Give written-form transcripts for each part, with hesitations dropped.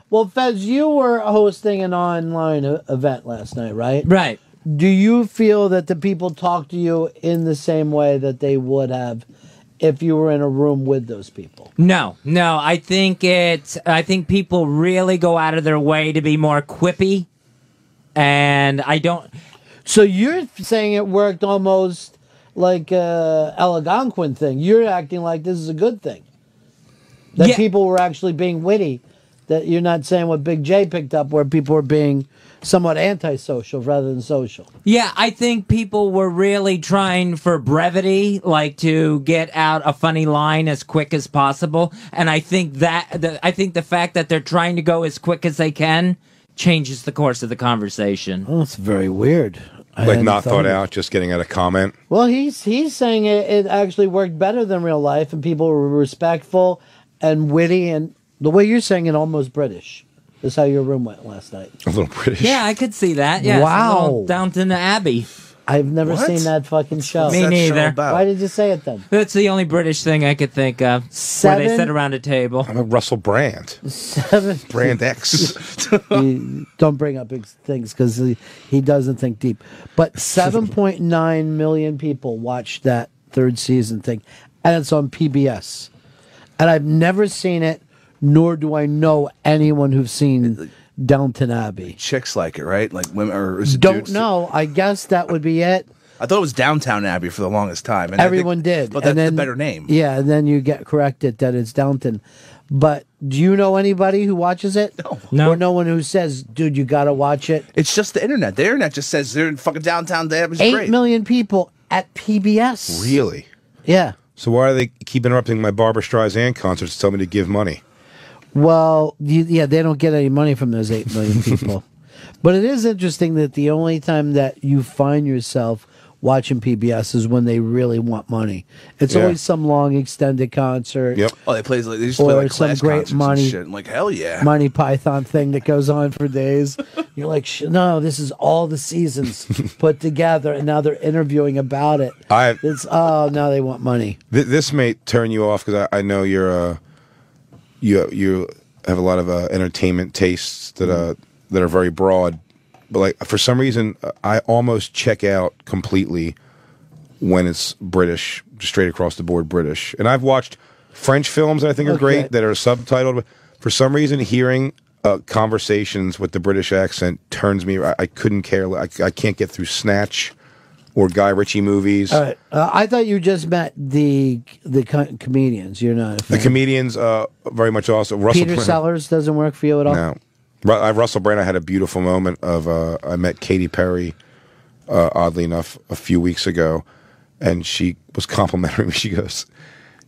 Well, Fez, you were hosting an online event last night, right? Right. Do you feel that the people talk to you in the same way that they would have if you were in a room with those people? No. I think people really go out of their way to be more quippy, and I don't. So you're saying it worked almost like a Algonquin thing. You're acting like this is a good thing. That people were actually being witty. That you're not saying what Big J picked up, where people were being somewhat antisocial rather than social. Yeah, I think people were really trying for brevity, like to get out a funny line as quick as possible. And I think the fact that they're trying to go as quick as they can changes the course of the conversation. Oh, that's very weird. Like not thought out, just getting at a comment. Well, he's saying it actually worked better than real life, and people were respectful and witty, and the way you're saying it, almost British. Is how your room went last night. A little British. Yeah, I could see that. Yeah, wow. Downton Abbey. I've never seen that fucking show. Me neither. Why did you say it then? That's the only British thing I could think of. Where they sit around a table. I'm a Russell Brand. Brand X. Don't bring up things because he doesn't think deep. But 7.9 million people watched that third season thing, and it's on PBS. And I've never seen it, nor do I know anyone who's seen Downton Abbey. Chicks like it, right? Like women, or is it Don't dudes? know. I guess that would be it. I thought it was Downtown Abbey for the longest time. And Everyone did. But that's and then, the better name. Yeah, and then you get corrected that it's Downton. But do you know anybody who watches it? No. Or no one who says, dude, you got to watch it? It's just the internet. The internet just says they're in fucking Downtown Abbey's 8 great. million people at PBS. Really? Yeah. So why do they keep interrupting my Barbra Streisand concerts to tell me to give money? Well, they don't get any money from those 8 million people. But it is interesting that the only time that you find yourself watching PBS is when they really want money. It's always some long extended concert. Yep. Oh, they used to play like some class great concerts money. and shit. I'm like, hell yeah. Monty Python thing that goes on for days. You're like, no, this is all the seasons put together, and now they're interviewing about it. Now they want money. This may turn you off because I know you're you have a lot of entertainment tastes that are very broad. But like for some reason, I almost check out completely when it's British, straight across the board British. And I've watched French films that I think are great that are subtitled. But for some reason, hearing conversations with the British accent turns me. I couldn't care. I can't get through Snatch or Guy Ritchie movies. All right. I thought you just met the comedians. You're not a fan. The comedians very much also. Russell Peter Brand. Sellers doesn't work for you at all? No. Russell Brand, I had a beautiful moment of, I met Katy Perry, oddly enough, a few weeks ago, and she was complimenting me. She goes,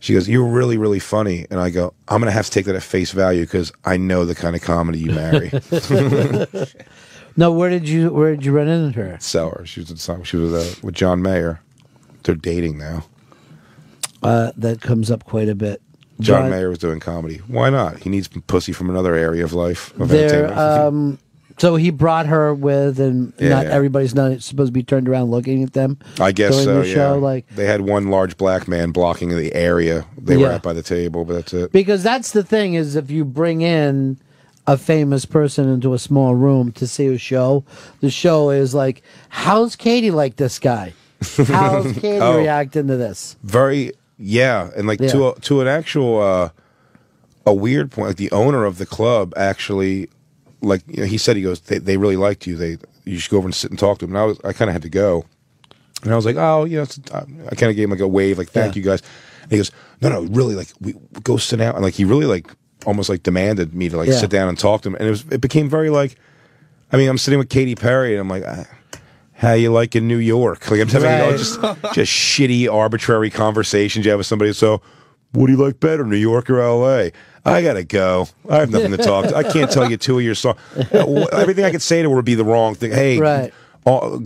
you're really, really funny. And I go, I'm going to have to take that at face value because I know the kind of comedy you marry. No, where did you run into her? Seller. She was with John Mayer. They're dating now. That comes up quite a bit. John Mayer was doing comedy. Why not? He needs pussy from another area of life. Of entertainment. So he brought her with, and everybody's not supposed to be turned around looking at them. I guess during so. The show. Like they had one large black man blocking the area they were at by the table, but that's it. Because that's the thing is, if you bring in a famous person into a small room to see a show, the show is like, how's Katie like this guy? How's Katie reacting to this? And like to an actual a weird point, like the owner of the club actually, like he said, he goes, they really liked you. You should go over and sit and talk to them. And I kind of had to go, and I was like, I kind of gave him like a wave, like thank you guys. And he goes, no, really, like we go sit down, and like he really like almost like demanded me to like sit down and talk to him, and it became very like, I mean, I'm sitting with Katy Perry, and I'm like. How you like in New York? Like I'm having just shitty, arbitrary conversations you have with somebody. So, what do you like better, New York or L.A.? I gotta go. I have nothing to talk to. I can't tell you two of your songs. Everything I could say to her would be the wrong thing. Hey,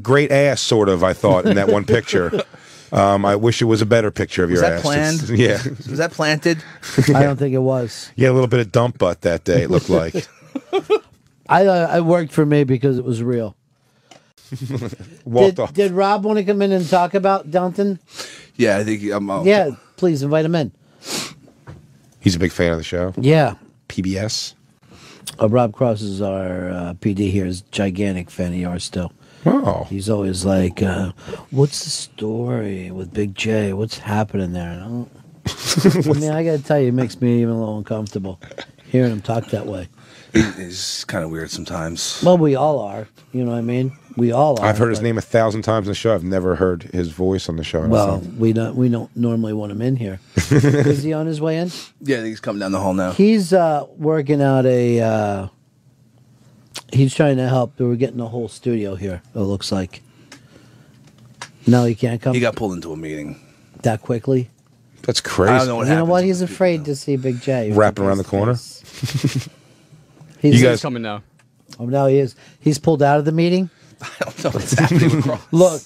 great ass, sort of. I thought in that one picture. I wish it was a better picture of your ass. Was that planned? Yeah. Was that planted? I don't think it was. Yeah, a little bit of dump butt that day. It looked like. I worked for me because it was real. Did Rob want to come in and talk about Downton? Yeah, I think yeah, please invite him in. He's a big fan of the show. Yeah. PBS. Rob Cross is our PD here. Is a gigantic fan of yours still. Oh. He's always like, what's the story with Big J? What's happening there? I mean, I got to tell you, it makes me even a little uncomfortable hearing him talk that way. He's kind of weird sometimes. Well, we all are. You know what I mean? We all are. I've heard his name 1,000 times on the show. I've never heard his voice on the show. Well, we don't normally want him in here. Is he on his way in? Yeah, I think he's coming down the hall now. He's working out a... he's trying to help. We're getting a whole studio here, it looks like. No, he can't come? He got pulled into a meeting. That quickly? That's crazy. I don't know what You know what? He's afraid to see Big J. Wrapping around the corner? He's You guys coming now. Oh, now he is. He's pulled out of the meeting? I don't know what's happening with Cross. Look,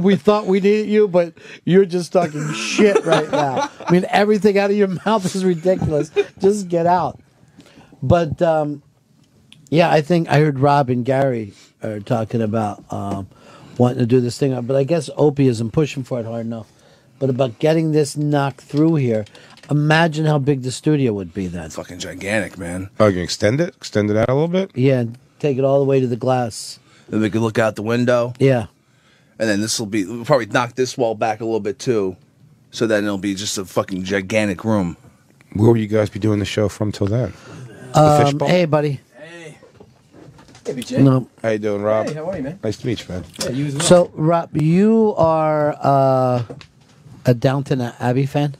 we thought we needed you, but you're just talking shit right now. I mean, everything out of your mouth is ridiculous. Just get out. But, yeah, I think I heard Rob and Gary are talking about wanting to do this thing. But I guess Opie isn't pushing for it hard enough. But about getting this knocked through here, imagine how big the studio would be then. Fucking gigantic, man. Oh, you can extend it? Extend it out a little bit? Yeah, and take it all the way to the glass. Then we could look out the window. Yeah. And then we'll probably knock this wall back a little bit too. So then it'll be just a fucking gigantic room. Where will you guys be doing the show from till then? The Fishbowl? Hey, buddy. Hey, BJ. No. How you doing, Rob? Hey, how are you, man? Nice to meet you, man. Yeah, you as well. So, Rob, you are a Downton Abbey fan?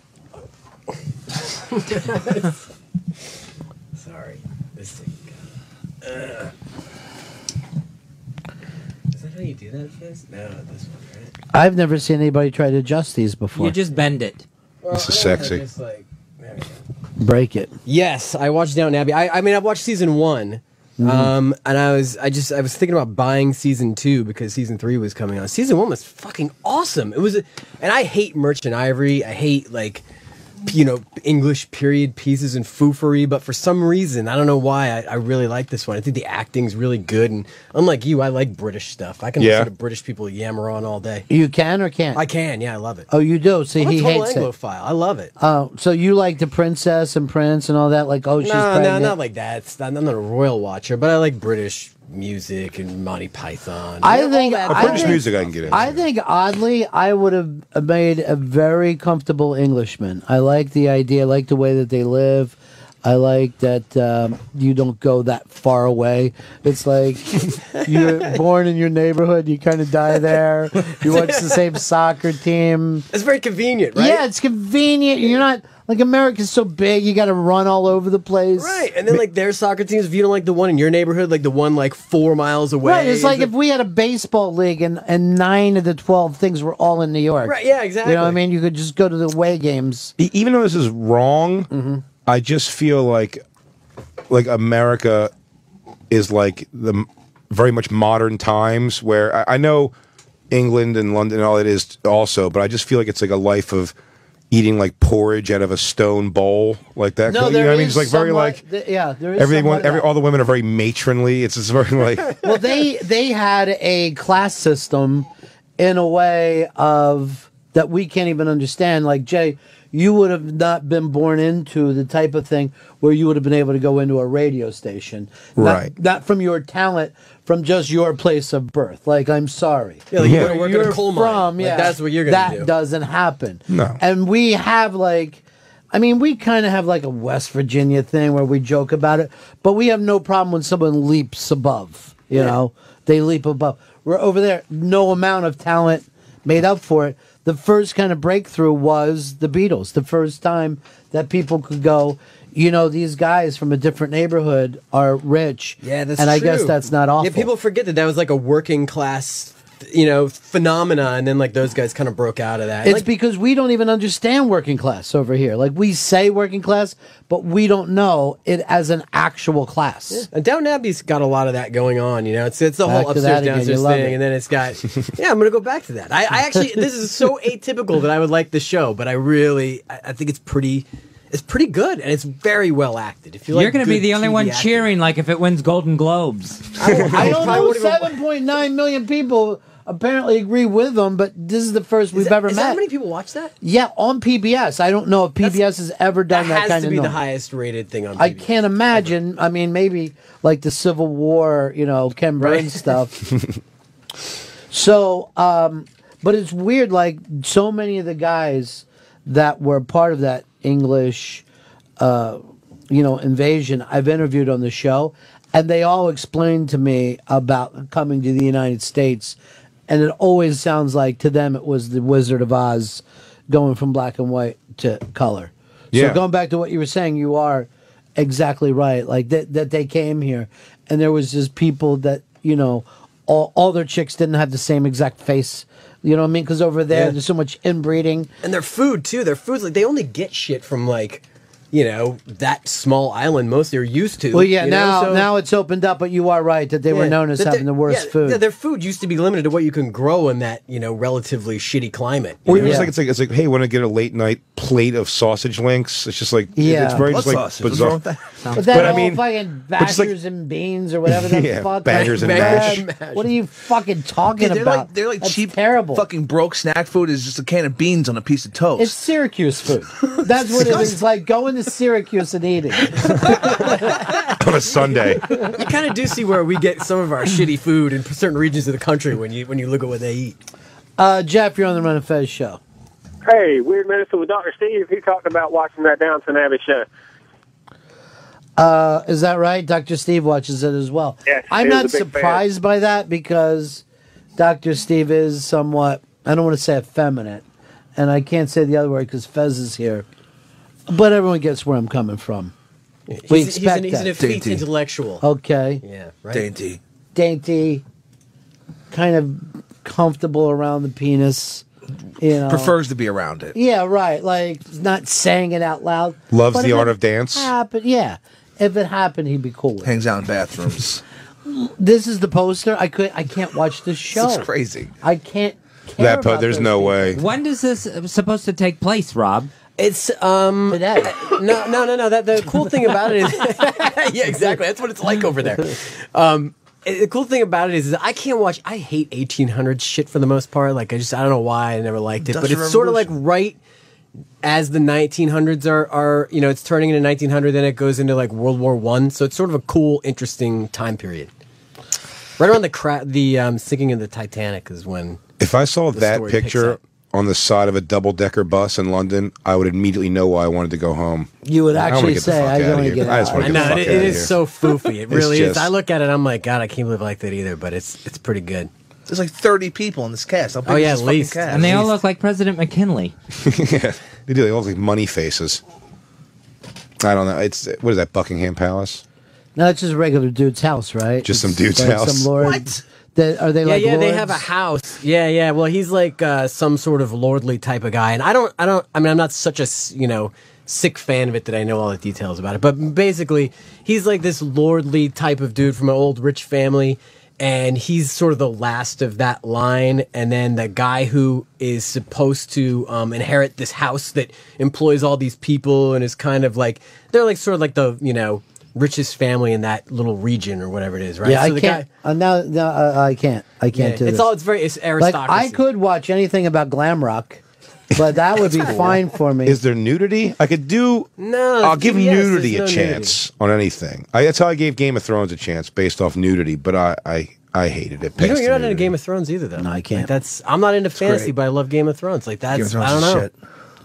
Sorry. This thing. Is that how you do that, Fizz? No, this one, right? I've never seen anybody try to adjust these before. You just bend it. This is sexy. Just like, there we go. break it. Yes, I watched Downton Abbey. I mean, I've watched season 1. And I was thinking about buying season 2 because season 3 was coming on. Season 1 was fucking awesome. It was, and I hate Merchant Ivory. I hate English period pieces and foofery. But for some reason, I don't know why, I really like this one. I think the acting's really good. And unlike you, I like British stuff. I can listen to British people yammer on all day. You can or can't? I can. Yeah, I love it. Oh, you do. See, I'm he a total hates Anglophile. I love it. Oh, so you like the princess and prince and all that? Like, oh, she's pregnant. No, not like that. I'm not a royal watcher, but I like British music and Monty Python. I think British music I can get into. I think oddly, I would have made a very comfortable Englishman. I like the idea. I like the way that they live. I like that you don't go that far away. It's like you're born in your neighborhood. You kind of die there. You watch the same soccer team. It's very convenient, right? Yeah, it's convenient. You're not like America's so big. You got to run all over the place. Right, and then like their soccer teams. If you don't like the one in your neighborhood, like the one like 4 miles away. Right, it's like if we had a baseball league and 9 of the 12 things were all in New York. Right, yeah, exactly. You know what I mean? You could just go to the away games. Even though this is wrong, I just feel like America is like the very much modern times where I know England and London and all it is also, but I just feel like it's like a life of eating like porridge out of a stone bowl like that. No, you know there what I mean? is It's like very like yeah, there is everyone, somewhat of that. all the women are very matronly. It's just very like Well, they had a class system in a way of that we can't even understand. Like Jay, you would have not been born into the type of thing where you would have been able to go into a radio station. Right. Not from your talent, from just your place of birth. Like, I'm sorry. Yeah, like you're gonna work in a coal mine. From, Like, yeah, that's what you're gonna do. That doesn't happen. No. And we have like, I mean, we kind of have like a West Virginia thing where we joke about it, but we have no problem when someone leaps above. You know, they leap above. We're over there, no amount of talent made up for it. The first kind of breakthrough was the Beatles. The first time that people could go, you know, these guys from a different neighborhood are rich. Yeah, that's and true. I guess that's not awful. Yeah, people forget that was like a working class, phenomena, and then like those guys kind of broke out of that. It's Like, because we don't even understand working class over here. Like, we say working class, but we don't know it as an actual class. and Downton Abbey's got a lot of that going on. It's the Back whole to that upstairs again, downstairs you love thing, it. and then it's got. Yeah, I'm gonna go back to that. I actually this is so atypical that I would like the show, but I think it's pretty. It's pretty good, and it's very well acted. If you like You're going to be good the only TV one acting. cheering like if it wins Golden Globes. I don't I know won't even- 7.9 million people apparently agree with him, but this is the first we've ever Is met. that how many people watch that? Yeah, on PBS. I don't know if PBS has ever done that kind has to of be the number. highest rated thing on PBS. I can't imagine. I mean, maybe like the Civil War, Ken Burns stuff. So, but it's weird. Like so many of the guys that were part of that English, invasion, I've interviewed on the show, and they all explained to me about coming to the United States, and it always sounds like to them it was the Wizard of Oz going from black and white to color. Yeah. So going back to what you were saying, you are exactly right. Like that they came here, and there was just people that all their chicks didn't have the same exact face. You know what I mean? Because over there, there's so much inbreeding. And their food, too. Their food's like, they only get shit from, like, that small island most they're used to. Well, yeah, now it's opened up, but you are right that they were known as having the worst food. Yeah, their food used to be limited to what you can grow in that, relatively shitty climate. Or even it's like, hey, want to get a late night plate of sausage links? It's just like, it's very just like sausage? What's bizarre. wrong with that? But that whole fucking badgers and beans or whatever the fuck. Badgers and mash. What are you fucking talking about? They're like That's cheap, terrible. fucking broke snack food is just a can of beans on a piece of toast. It's Syracuse food. That's what it is. It's like going to Syracuse and eating. On a Sunday. You kind of do see where we get some of our shitty food in certain regions of the country when you look at what they eat. Jeff, you're on the Run and Fez show. Hey, Weird Medicine with Dr. Steve. He talked about watching that Downton Abbey show. Is that right? Dr. Steve watches it as well. Yes, I'm he was not a big surprised by that because Dr. Steve is somewhat, I don't want to say effeminate, and I can't say the other word because Fez is here, but everyone gets where I'm coming from. He's an effete intellectual. Okay. Yeah, right. Dainty. Kind of comfortable around the penis. Prefers to be around it. Yeah, right. Like, not saying it out loud. Loves But the if art it of dance. Happened, yeah. If it happened, he'd be cool with it. Hangs out in bathrooms. This is the poster. I can't watch this show. It's crazy. I can't care about There's those no people. way. When is this supposed to take place, Rob? It's Today. no. That the cool thing about it is, yeah, exactly. That's what it's like over there. The cool thing about it is I can't watch. I hate 1800s shit for the most part. Like I don't know why I never liked it, but it's sort of like right as the 1900s are it's turning into 1900, then it goes into like World War I. So it's sort of a cool, interesting time period. Right around the sinking of the Titanic is when. If I saw that story picks picture up. on the side of a double-decker bus in London, I would immediately know why I wanted to go home. You would I wanna actually get the say, fuck I outta want to here. get I out. just wanna I get know the fuck it outta is here. so foofy. It really is. just- I look at it, I'm like, God, I can't believe I like that either. But it's pretty good. There's like 30 people in this cast. How big Oh, is yeah, this at fucking least. cast? And they all look like President McKinley. Yeah, they do. They all look like money faces. I don't know. What is that, Buckingham Palace? No, it's just a regular dude's house, right? Just some It's dude's like house. Some lord. What? Are they like yeah, they lords? have a house. Yeah. Well, he's like some sort of lordly type of guy, and I mean, I'm not such a sick fan of it that I know all the details about it. But basically, he's like this lordly type of dude from an old rich family, and he's sort of the last of that line. And then the guy who is supposed to inherit this house that employs all these people and is kind of like they're like sort of like the richest family in that little region or whatever it is, right? Yeah, So I can't. I can't. I can't do this. It's Like, aristocracy. I could watch anything about glam rock, but that would be fine for me. Is there nudity? I could do. No, I'll give yes, nudity a there's no chance on anything. That's how I gave Game of Thrones a chance based off nudity, but I hated it. You're not into Game of Thrones either, though. No, I can't. Like, I'm not into fantasy, great. but I love Game of Thrones. Like that's Game of Thrones I don't is know. shit.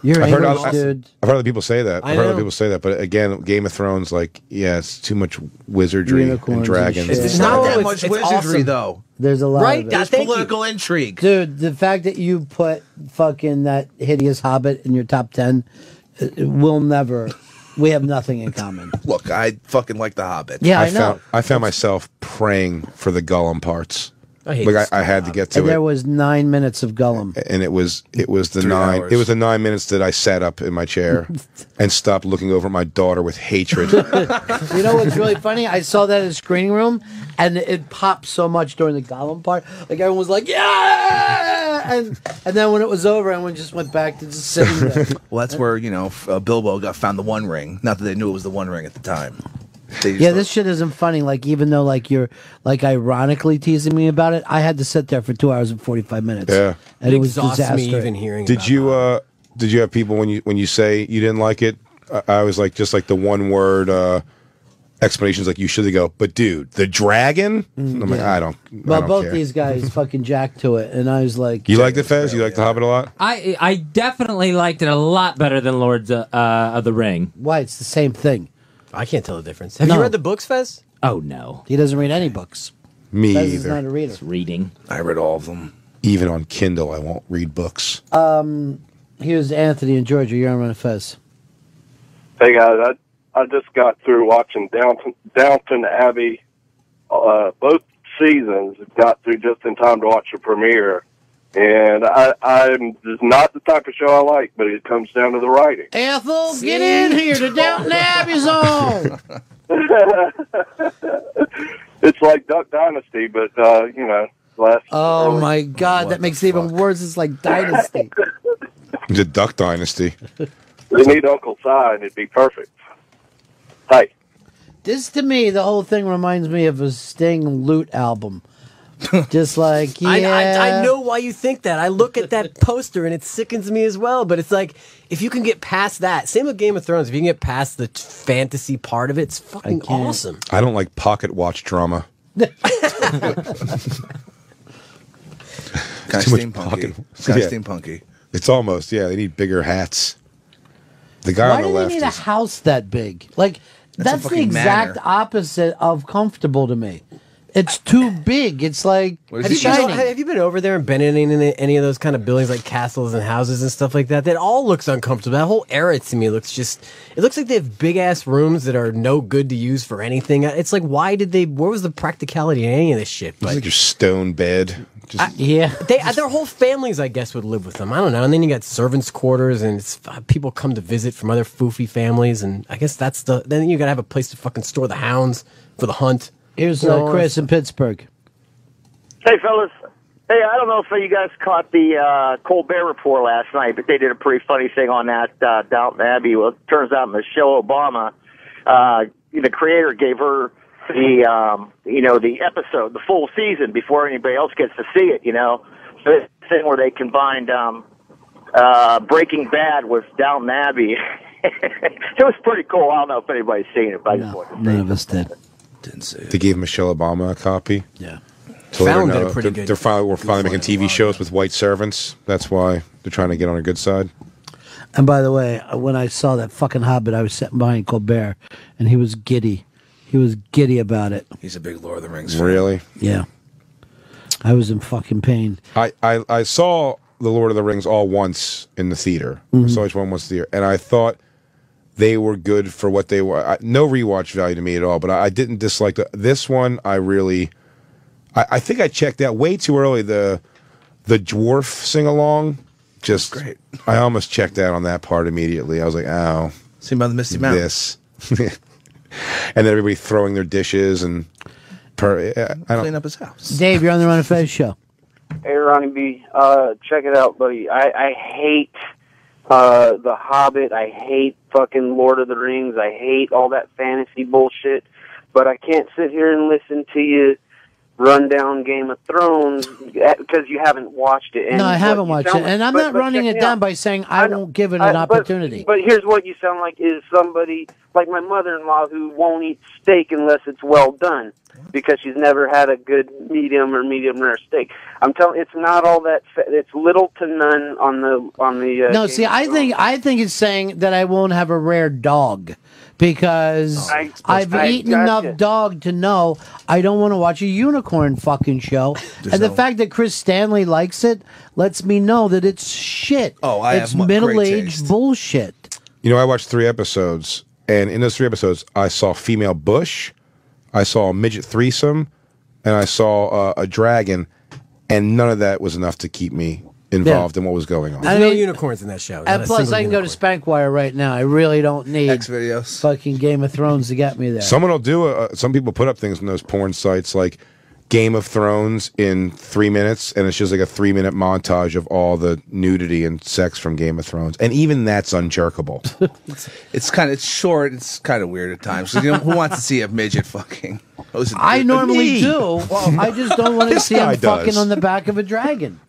You're I've heard, English, dude. I've heard other people say that. I I've heard other know. people say that, but again, Game of Thrones, like, yeah, it's too much wizardry Unicorns and and dragons. shit. and It's stuff. not No, that it's- much it's wizardry, awesome. though. There's a lot Right? of it. There's Thank you. political intrigue. Dude, the fact that you put fucking that hideous Hobbit in your top 10, we'll never. We have nothing in common. Look, I fucking like The Hobbit. Yeah, I know. I found myself praying for the Gollum parts. I hate Like this I had to get to And there it, was 9 minutes of Gollum. and it was the 3 9. hours. It was the 9 minutes that I sat up in my chair and stopped looking over at my daughter with hatred. You know what's really funny? I saw that in the screening room, and it popped so much during the Gollum part. Like everyone was like, "Yeah!" And then when it was over, everyone just went back to just sitting there. Well, that's where, Bilbo found the One Ring. Not that they knew it was the One Ring at the time. Yeah, this shit isn't funny. Like, even though like you're like ironically teasing me about it, I had to sit there for 2 hours and 45 minutes. Yeah, and it was exhausts disaster. me even hearing. Did you have people when you say you didn't like it? I was like, just like the one word explanations, like you should go. But dude, the dragon. I'm like, I don't. Well, I don't both care. these guys fucking jacked to it, and I was like, You liked it, Fez? You liked the Hobbit a lot? I definitely liked it a lot better than Lords of the Ring. why? It's the same thing. I can't tell the difference. Have No. you read the books, Fez? Oh no, He doesn't read any books. Me Fez is not either. a reader. it's reading. I read all of them. Even on Kindle, I won't read books. Here's Anthony in Georgia. You're on Run Fez. Hey guys, I just got through watching Downton Abbey, both seasons. Got through just in time to watch the premiere, and I'm just not the type of show I like. But it comes down to the writing. Ethel, get in here to Downton Abbey Zone. It's like Duck Dynasty, but last. Oh my God, that makes it even worse. It's like Dynasty. The Duck Dynasty. They need Uncle Si, and it'd be perfect. Hey. This to me, the whole thing reminds me of a Sting Loot album. Just like, yeah. I know why you think that. I look at that poster and it sickens me as well. But it's like, if you can get past that, same with Game of Thrones, if you can get past the fantasy part of it, it's fucking awesome. I don't like pocket watch drama. Kind of Too much steampunky. pocket- Kind Yeah. of steampunky. It's almost, yeah, they need bigger hats. The guy Why on the do they left need a is... house that big? Like, that's the fucking exact manor. opposite of comfortable to me. It's too big. It's like What is Have it? you, been, Shining. have you been over there in Bennington in any of those kind of buildings like castles and houses and stuff like that? That all looks uncomfortable. That whole area to me looks it looks like they have big ass rooms that are no good to use for anything. It's like, where was the practicality in any of this shit? It's But like your stone bed. Just, yeah. their whole families, I guess, would live with them. I don't know. And then you got servants' quarters, and people come to visit from other foofy families, and I guess then you got to have a place to fucking store the hounds for the hunt. Here's You know, Chris in Pittsburgh. Hey, fellas. Hey, I don't know if you guys caught the Colbert Report last night, but they did a pretty funny thing on that Downton Abbey. Well, it turns out Michelle Obama, the creator, gave her the episode, the full season before anybody else gets to see it. So it's a thing where they combined Breaking Bad with Downton Abbey. It was pretty cool. I don't know if anybody's seen it, but I just wanted to say None of us did. Didn't see it. they gave Michelle Obama a copy. Yeah. Told her Fallon no. did a pretty good- We're finally making TV shows with white servants. That's why they're trying to get on her good side. And by the way, when I saw that fucking Hobbit, I was sitting behind Colbert, and he was giddy. He was giddy about it. He's a big Lord of the Rings fan. Really? Yeah. I was in fucking pain. I saw The Lord of the Rings all once in the theater. I saw each one once in the theater. And I thought they were good for what they were. No rewatch value to me at all, but I didn't dislike this one. I think I checked out way too early the dwarf sing-along. Just Great. I almost checked out on that part immediately. I was like, oh, Seen by the Misty Mountains. this. And then everybody throwing their dishes and I Clean don't. up his house. Dave, you're on the Run of Fez show. Hey, Ronnie B. Check it out, buddy. I hate The Hobbit. I hate fucking Lord of the Rings. I hate all that fantasy bullshit. But I can't sit here and listen to you run down Game of Thrones because you haven't watched it. And No, I haven't watched it. sound And I'm but- not but running check it me down out. by saying I won't give it an but- opportunity. But here's what you sound like is somebody like my mother-in-law who won't eat steak unless it's well done because she's never had a good medium or medium rare steak. I'm telling, it's not all that. It's little to none on the. No, Game see, of Thrones. I think it's saying that I won't have a rare dog because I've eaten gotcha. enough dog to know I don't want to watch a unicorn fucking show. And the fact that Chris Stanley likes it lets me know that it's shit. Oh, I it's have great middle-aged taste. bullshit. You know, I watched 3 episodes, and in those 3 episodes, I saw female bush, I saw a midget threesome, and I saw a dragon, and none of that was enough to keep me involved in what was going on. There's I no mean- unicorns in that show. Not And a plus, single I can go to unicorn. Spankwire right now. I really don't need X videos. fucking Game of Thrones to get me there. Someone will do some people put up things on those porn sites like Game of Thrones in 3 minutes, and it's just like a 3-minute montage of all the nudity and sex from Game of Thrones, and even that's unjerkable. It's short. It's kind of weird at times. Who wants to see a midget fucking? I normally do. Well, I just don't want to see him fucking on the back of a dragon.